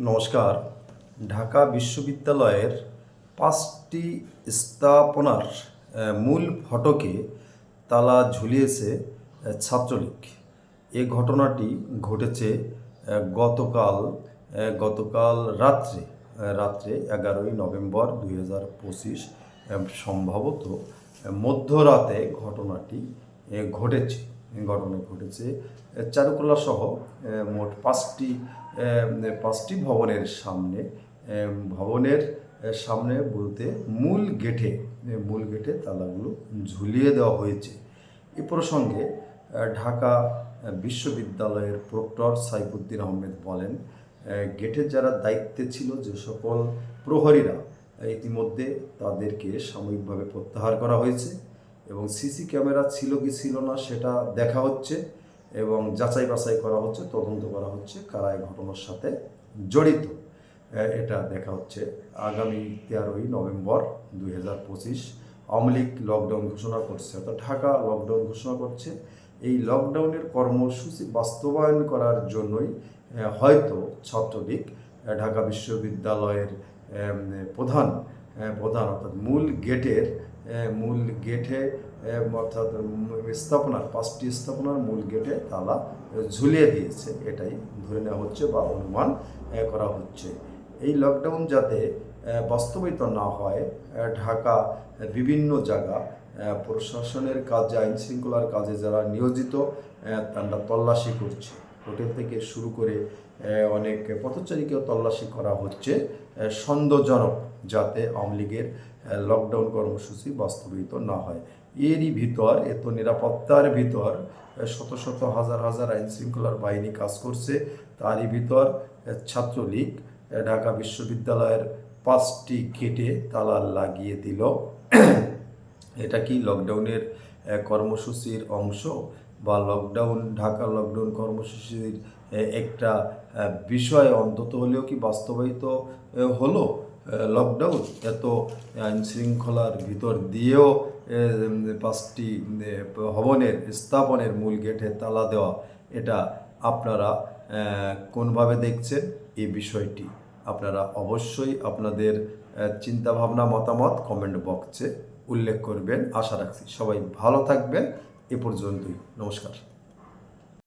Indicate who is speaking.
Speaker 1: নমস্কার। ঢাকা বিশ্ববিদ্যালয়ের ৫টি স্থাপনার মূল ফটকে তালা ঝুলিয়েছে ছাত্রলীগ। এ ঘটনাটি ঘটেছে গতকাল রাত্রে ১১ই নভেম্বর ২০২৫, সম্ভবত মধ্যরাতে ঘটনাটি ঘটেছে চারুকলা সহ মোট পাঁচটি ভবনের সামনে বলতে মূল গেটে তালাগুলো ঝুলিয়ে দেওয়া হয়েছে। এ প্রসঙ্গে ঢাকা বিশ্ববিদ্যালয়ের প্রক্টর সাইফুদ্দিন আহমেদ বলেন, গেটের যারা দায়িত্বে ছিল, যে সকল প্রহরীরা, ইতিমধ্যে তাদেরকে সাময়িকভাবে প্রত্যাহার করা হয়েছে এবং সিসি ক্যামেরা ছিল কি ছিল না সেটা দেখা হচ্ছে এবং যাচাই বাছাই করা হচ্ছে, তদন্ত করা হচ্ছে কারা এই ঘটনার সাথে জড়িত এটা দেখা হচ্ছে। আগামী 13ই নভেম্বর ২০২৫ আওয়ামী লীগ লকডাউন ঘোষণা করছে, অর্থাৎ ঢাকা লকডাউন ঘোষণা করছে। এই লকডাউনের কর্মসূচি বাস্তবায়ন করার জন্যই হয়তো ছাত্রলীগ ঢাকা বিশ্ববিদ্যালয়ের প্রধান অর্থাৎ মূল গেটে অর্থাৎ স্থাপনার ৫টি স্থাপনার মূল গেটে তালা ঝুলিয়ে দিয়েছে, এটাই ধরে নেওয়া হচ্ছে বা অনুমান করা হচ্ছে। এই লকডাউন যাতে বাস্তবায়িত না হয়, ঢাকা বিভিন্ন জায়গা প্রশাসনের কাজে, আইন শৃঙ্খলার কাজে যারা নিয়োজিত, তারা তল্লাশি করছে। হোটেল থেকে শুরু করে অনেক পথচারীকেও তল্লাশি করা হচ্ছে সন্দেহজনক, যাতে আওয়ামী লীগের লকডাউন কর্মসূচি বাস্তবায়িত না হয়। এরই ভিতর, এত নিরাপত্তার ভিতর শত শত হাজার আইন শৃঙ্খলার বাহিনী কাজ করছে। তারই ভিতর ছাত্রলীগ ঢাকা বিশ্ববিদ্যালয়ের 5টি গেটে তালা লাগিয়ে দিল। এটা কি লকডাউনের কর্মসূচির অংশ বা ঢাকা লকডাউন কর্মসূচির একটা বিষয় অন্তত হলেও কি বাস্তবায়িত হলো? লকডাউন এত আইন শৃঙ্খলার ভিতর দিয়েও 5টি স্থাপনের মূল গেটে তালা দেওয়া, এটা আপনারা কোনভাবে দেখছেন? এই বিষয়টি আপনারা অবশ্যই আপনাদের চিন্তাভাবনা, মতামত কমেন্ট বক্সে উল্লেখ করবেন। আশা রাখছি সবাই ভালো থাকবেন। এ পর্যন্তই, নমস্কার।